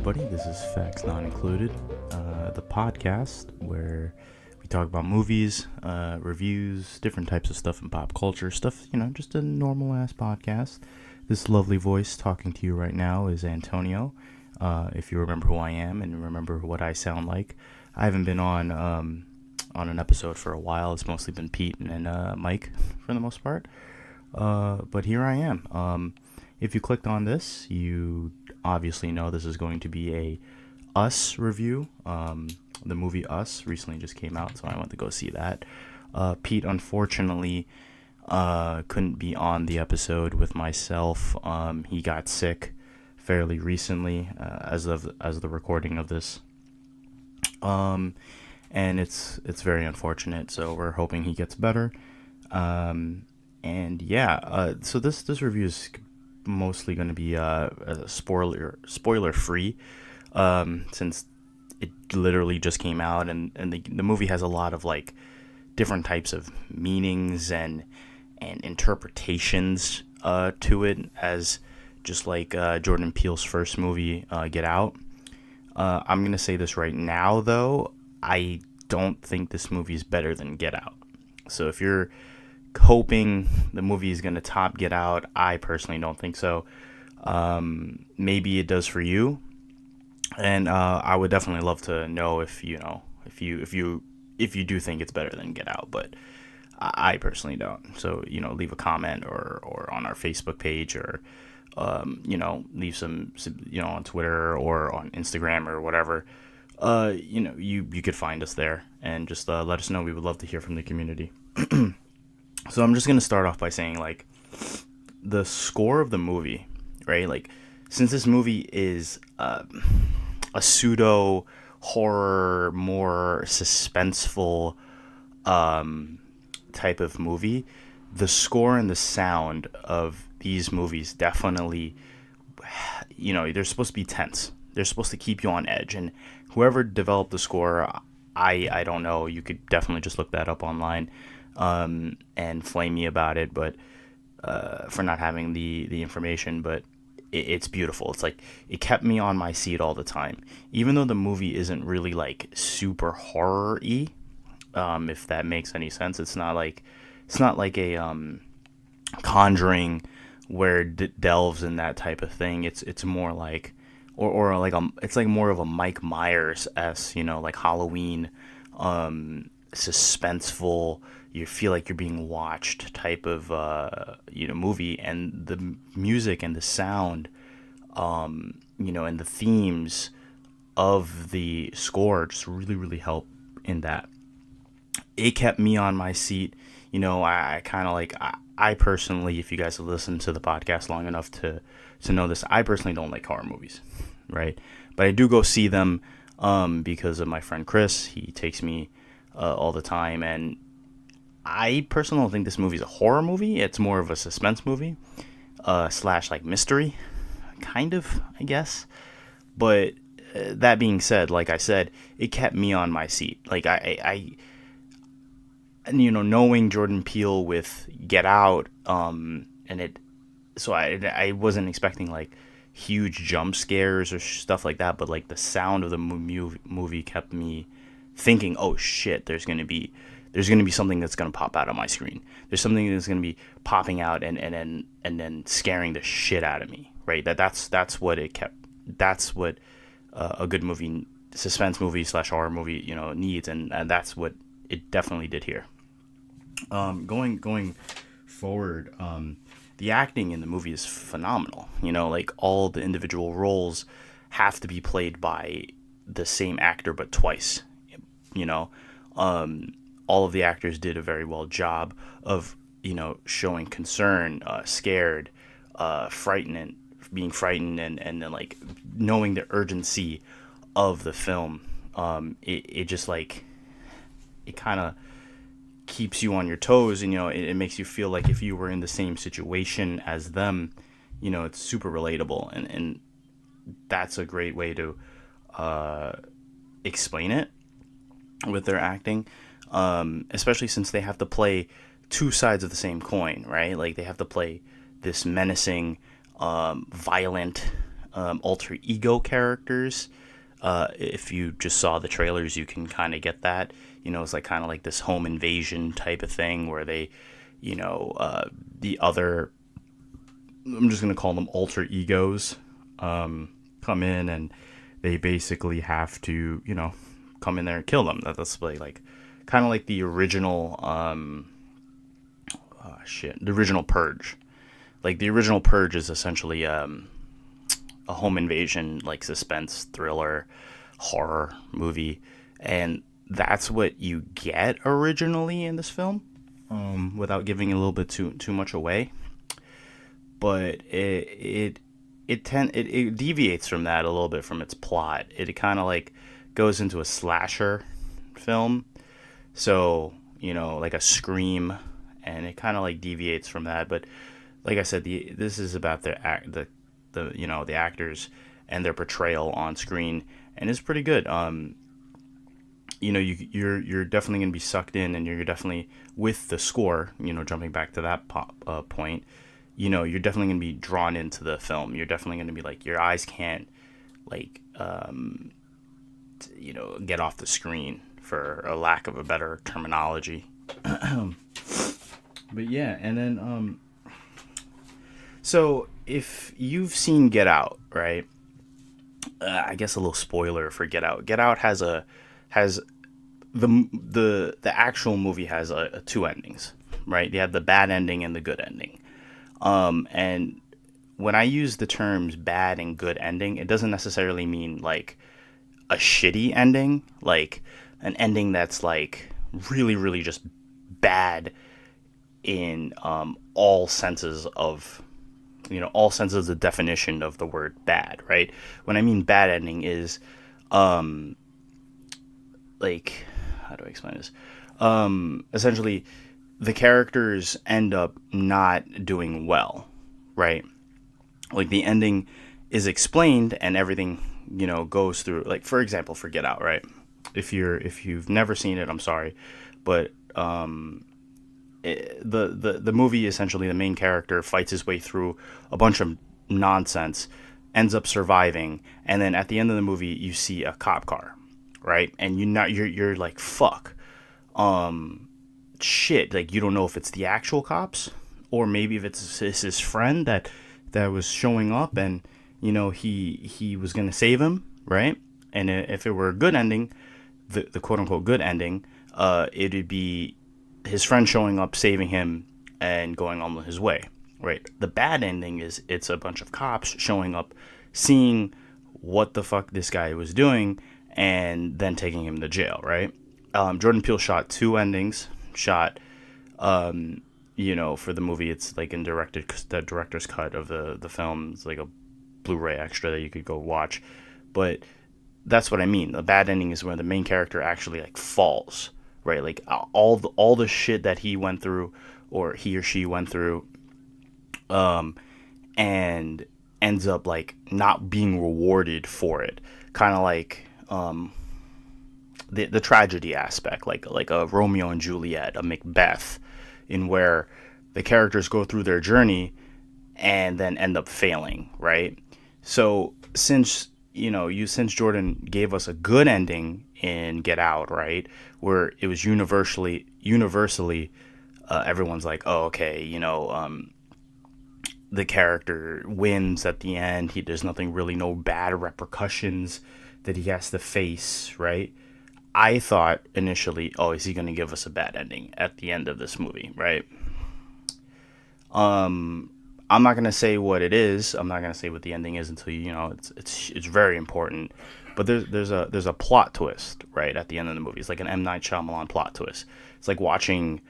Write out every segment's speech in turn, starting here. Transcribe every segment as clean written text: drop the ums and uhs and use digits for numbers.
everybody. This is Facts Not Included, the podcast where we talk about movies, reviews, different types of stuff in pop culture, stuff, just a normal ass podcast. This lovely voice talking to you right now is Antonio. If you remember who I am and remember what I sound like, I haven't been on an episode for a while. It's mostly been Pete and Mike for the most part. But here I am. If you clicked on this, you obviously know this is going to be a Us review. The movie Us recently just came out, so I went to go see that. Pete, unfortunately, couldn't be on the episode with myself. He got sick fairly recently, as the recording of this. And it's very unfortunate. So we're hoping he gets better. So this review is mostly going to be spoiler free, since it literally just came out, and the movie has a lot of like different types of meanings and interpretations to it, as just like Jordan Peele's first movie, Get Out. I'm gonna say this right now, though, I don't think this movie is better than Get Out. So if you're hoping the movie is going to top Get Out, I personally don't think so. Maybe it does for you, and I would definitely love to know if you do think it's better than Get Out, but I personally don't. So leave a comment or on our Facebook page, or leave some on Twitter or on Instagram or whatever. You could find us there and just let us know. We would love to hear from the community. So I'm just going to start off by saying, like, the score of the movie, right? Like, since this movie is a pseudo horror, more suspenseful type of movie, the score and the sound of these movies definitely, they're supposed to be tense. They're supposed to keep you on edge. And whoever developed the score, I don't know. You could definitely just look that up online. And flame me about it, but for not having the information, but it's beautiful. It's like it kept me on my seat all the time, even though the movie isn't really like super horror-y, if that makes any sense. It's not like a Conjuring where it delves in that type of thing. It's more like it's like more of a Mike Myers-esque, like Halloween, suspenseful, you feel like you're being watched type of movie. And the music and the sound, and the themes of the score just really, really help in that. It kept me on my seat. I kind of like, I personally, if you guys have listened to the podcast long enough to know this, I personally don't like horror movies, right? But I do go see them because of my friend Chris. He takes me all the time, and I personally don't think this movie is a horror movie. It's more of a suspense movie, slash like mystery, kind of, I guess. But that being said, like I said, it kept me on my seat. Like I knowing Jordan Peele with Get Out, so I wasn't expecting like huge jump scares or stuff like that. But like the sound of the movie kept me thinking, oh shit, there's gonna be something that's gonna pop out of my screen. There's something that's gonna be popping out and then scaring the shit out of me, right? That's what it kept. That's what a good movie, suspense movie / horror movie, needs, and that's what it definitely did here. Going forward, the acting in the movie is phenomenal. Like all the individual roles have to be played by the same actor but twice. All of the actors did a very well job of, showing concern, scared, being frightened, and then like knowing the urgency of the film. It just like, it kind of keeps you on your toes, and, it makes you feel like if you were in the same situation as them, it's super relatable. And that's a great way to explain it with their acting, especially since they have to play two sides of the same coin, right? Like they have to play this menacing, violent alter ego characters. If you just saw the trailers, you can kind of get that. It's like kind of like this home invasion type of thing where they, the other, I'm just going to call them alter egos, come in and they basically have to, come in there and kill them. That's like kind of like the original, the original Purge. Like the original Purge is essentially a home invasion, like suspense thriller horror movie, and that's what you get originally in this film, without giving a little bit too much away. But it deviates from that a little bit from its plot. It kind of like goes into a slasher film, so like a Scream, and it kind of like deviates from that. But like I said, this is about the actors and their portrayal on screen, and it's pretty good. You're definitely gonna be sucked in, and you're definitely with the score. Jumping back to that point, you're definitely gonna be drawn into the film. You're definitely gonna be like, your eyes can't like get off the screen, for a lack of a better terminology. But yeah, and then so if you've seen Get Out, right? I guess a little spoiler for Get Out. Get Out has the actual movie has two endings, right? They have the bad ending and the good ending. And when I use the terms bad and good ending, it doesn't necessarily mean like a shitty ending, like an ending that's like really, really just bad in all senses of the definition of the word bad, right? When I mean bad ending is like, how do I explain this? Essentially the characters end up not doing well, right? Like the ending is explained and everything, goes through, like, for example, for Get Out, right? If you've never seen it, I'm sorry, but the movie, essentially the main character fights his way through a bunch of nonsense, ends up surviving, and then at the end of the movie you see a cop car, right? And you're like, fuck, shit, like you don't know if it's the actual cops or maybe if it's his friend that was showing up, and he was gonna save him, right? And if it were a good ending, the quote unquote good ending, it'd be his friend showing up, saving him, and going on his way, right? The bad ending is it's a bunch of cops showing up, seeing what the fuck this guy was doing, and then taking him to jail, right? Jordan Peele shot two endings. For the movie, it's like in the director's cut of the film. It's like a Blu-ray extra that you could go watch. But that's what I mean. The bad ending is when the main character actually like falls, right? Like all the shit that he went through, or he or she went through, and ends up like not being rewarded for it. Kind of like the tragedy aspect, like a Romeo and Juliet, a Macbeth, in where the characters go through their journey and then end up failing, right? So since Jordan gave us a good ending in Get Out, right, where it was universally everyone's like, oh, okay, the character wins at the end. There's nothing really, no bad repercussions that he has to face, right? I thought initially, oh, is he going to give us a bad ending at the end of this movie, right? I'm not going to say what it is. I'm not going to say what the ending is until it's very important. But there's a plot twist, right, at the end of the movie. It's like an M. Night Shyamalan plot twist. It's like watching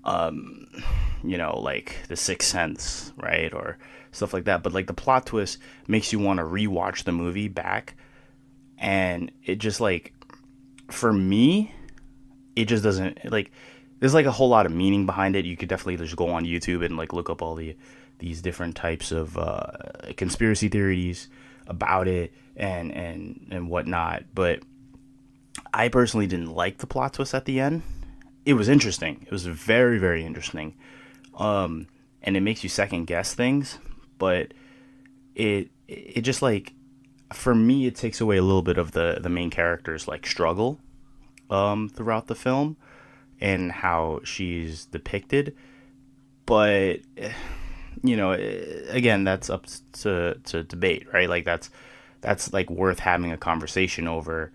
like The Sixth Sense, right, or stuff like that. But like the plot twist makes you want to rewatch the movie back, and it just like, for me, it just doesn't, like, there's like a whole lot of meaning behind it. You could definitely just go on YouTube and like look up all these different types of conspiracy theories about it and whatnot. But I personally didn't like the plot twist at the end. It was interesting. It was very, very interesting. And it makes you second guess things, but it it just like, for me, it takes away a little bit of the main character's like struggle throughout the film and how she's depicted. But again, that's up to debate, right? Like that's like worth having a conversation over,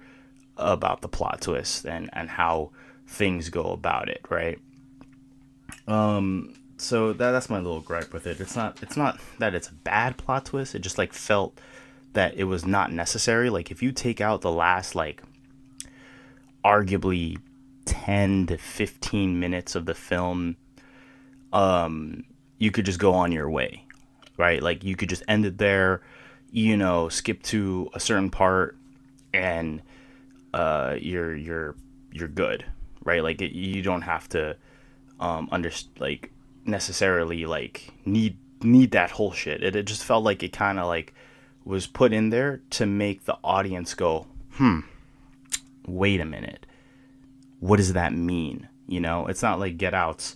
about the plot twist and how things go about it, right? So that's my little gripe with it. It's not that it's a bad plot twist. It just like felt that it was not necessary. Like if you take out the last like arguably 10 to 15 minutes of the film, you could just go on your way, right? Like you could just end it there, skip to a certain part, and you're good, right? Like you don't have to like necessarily like need that whole shit. It just felt like it kind of like was put in there to make the audience go, wait a minute, what does that mean? It's not like Get Out's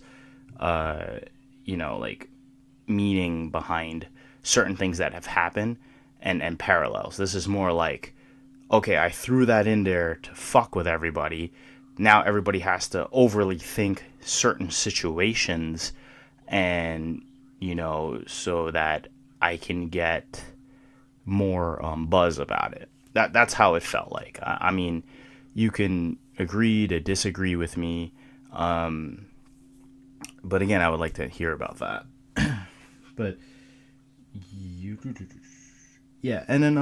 like meaning behind certain things that have happened and parallels. This is more like, okay, I threw that in there to fuck with everybody. Now everybody has to overly think certain situations, and so that I can get more buzz about it. That's how it felt like. I mean, you can agree to disagree with me, but again, I would like to hear about that. But yeah, and then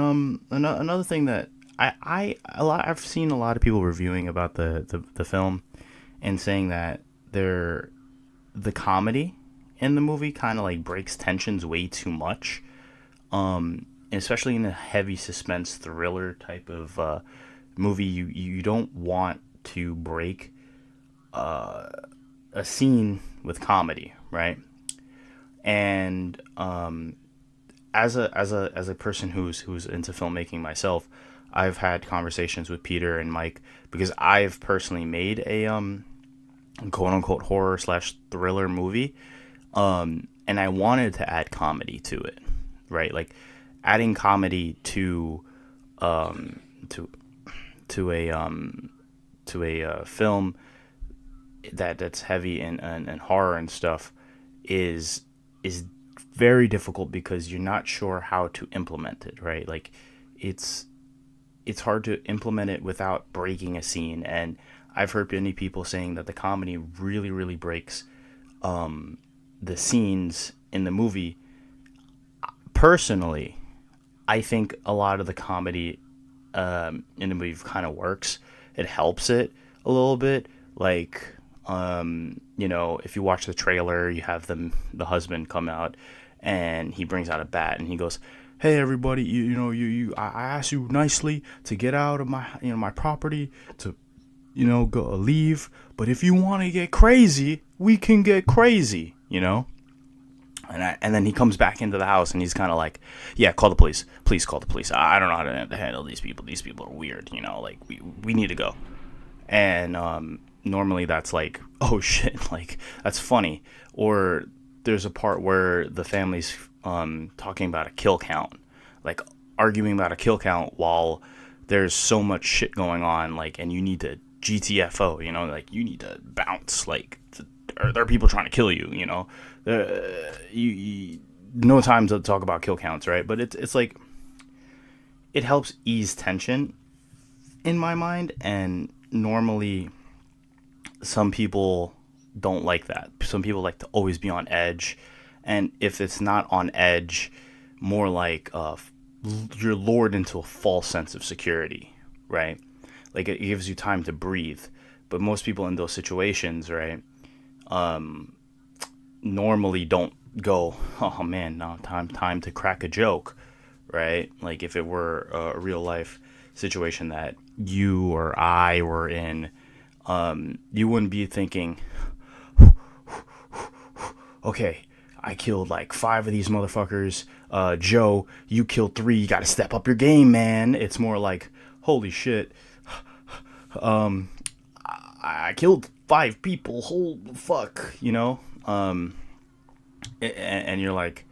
another thing that I've seen a lot of people reviewing about the film and saying that the comedy in the movie kind of like breaks tensions way too much, especially in a heavy suspense thriller type of movie. You don't want to break a scene with comedy, right? And as a person who's into filmmaking myself, I've had conversations with Peter and Mike because I've personally made a quote unquote horror / thriller movie, and I wanted to add comedy to it, right? Like adding comedy to a film that's heavy in horror and stuff is very difficult because you're not sure how to implement it, right? Like it's hard to implement it without breaking a scene. And I've heard many people saying that the comedy really, really breaks the scenes in the movie. Personally, I think a lot of the comedy in the movie kind of works. It helps it a little bit. Like, if you watch the trailer, you have the husband come out and he brings out a bat and he goes, "Hey everybody, I asked you nicely to get out of my property, to go leave, but if you want to get crazy, we can get crazy, And then he comes back into the house and he's kind of like, "Yeah, call the police. Please call the police. I don't know how to handle these people. These people are weird, like we need to go." And normally that's like, "Oh shit," like that's funny. Or there's a part where the family's talking about a kill count, like arguing about a kill count while there's so much shit going on, like, and you need to GTFO, like you need to bounce, like, or there are people trying to kill you, you no time to talk about kill counts, right? But it's like it helps ease tension in my mind, and normally some people don't like that. Some people like to always be on edge, and if it's not on edge, more like you're lured into a false sense of security, right? Like it gives you time to breathe. But most people in those situations, right, normally don't go, "Oh man, now time to crack a joke," right? Like if it were a real life situation that you or I were in, you wouldn't be thinking, "Okay, I killed like 5 of these motherfuckers. Joe, you killed 3. You got to step up your game, man." It's more like, "Holy shit. I killed 5 people. Holy fuck," and you're like,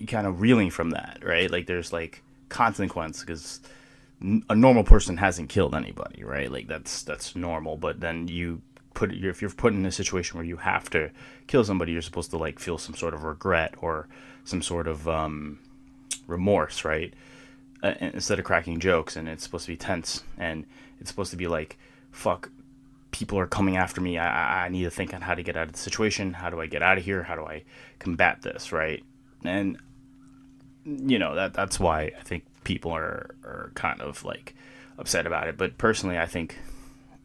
kind of reeling from that, right? Like there's like consequence because a normal person hasn't killed anybody, right? Like that's normal. But then if you're put in a situation where you have to kill somebody, you're supposed to like feel some sort of regret or some sort of remorse, right? Instead of cracking jokes, and it's supposed to be tense, and it's supposed to be like, fuck, people are coming after me. I need to think on how to get out of the situation. How do I get out of here? How do I combat this, right? And that's why I think people are kind of like upset about it. But personally, I think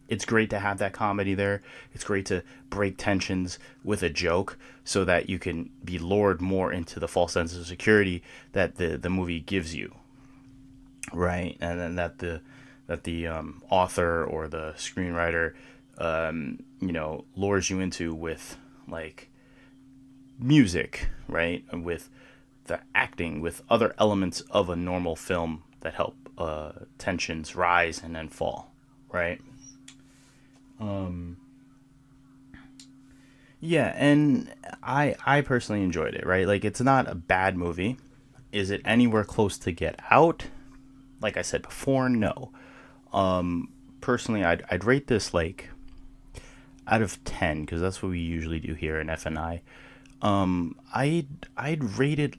it's great to have that comedy there. It's great to break tensions with a joke so that you can be lured more into the false sense of security that the movie gives you, right? And then that the author or the screenwriter lures you into with like music, right? And with the acting, with other elements of a normal film that help tensions rise and then fall, right? Yeah, and I personally enjoyed it, right? Like it's not a bad movie. Is it anywhere close to Get Out? Like I said before, no. Personally, I'd rate this like out of 10 because that's what we usually do here in FNI. I'd rate it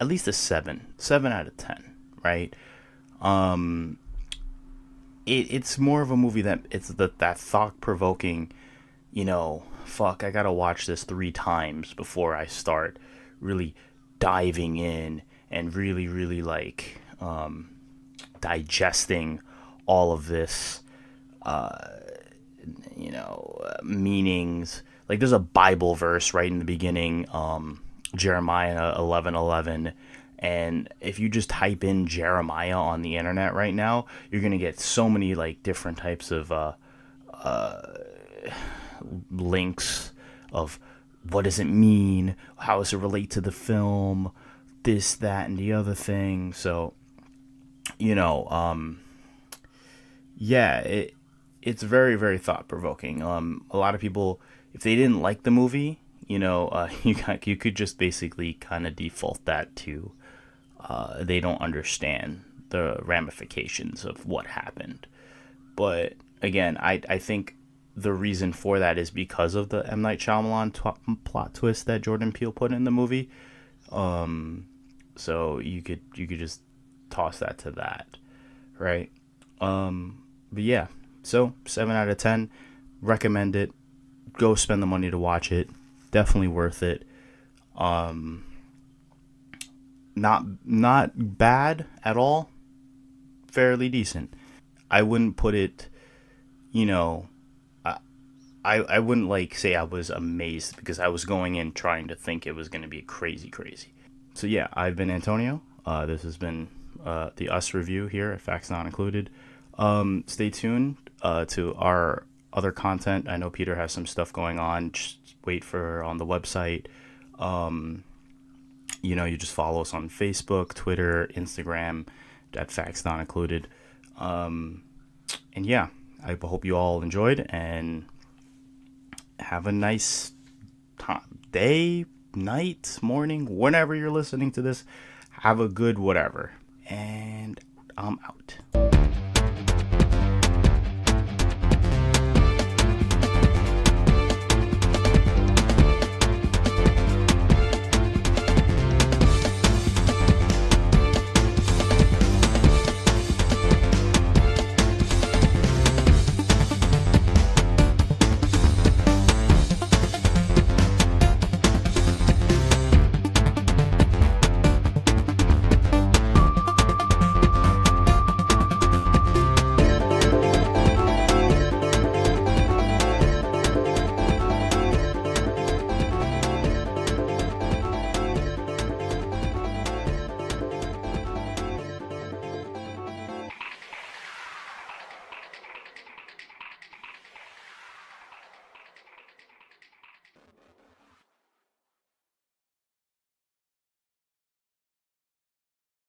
at least a 7 out of 10, right? It's more of a movie that it's that thought provoking, fuck, I gotta watch this 3 times before I start really diving in and really, really like digesting all of this, meanings. Like there's a Bible verse right in the beginning, Jeremiah 11:11. And if you just type in Jeremiah on the internet right now, you're gonna get so many like different types of links of what does it mean, how does it relate to the film, this, that, and the other thing. So, yeah, it's very, very thought provoking. A lot of people, if they didn't like the movie, you could just basically kind of default that to they don't understand the ramifications of what happened. But again, I think the reason for that is because of the M. Night Shyamalan plot twist that Jordan Peele put in the movie. So you could just toss that to that, right? But yeah, so 7 out of 10, recommend it. Go spend the money to watch it. Definitely worth it. Not bad at all. Fairly decent. I wouldn't put it, I wouldn't like say I was amazed because I was going in trying to think it was going to be crazy, crazy. So yeah, I've been Antonio. This has been the Us review here at Facts Not Included. Stay tuned to our other content. I know Peter has some stuff going on. Just wait for on the website. You just follow us on Facebook, Twitter, Instagram, at Facts Not Included. And yeah, I hope you all enjoyed and have a nice day, night, morning, whenever you're listening to this. Have a good whatever. And I'm out.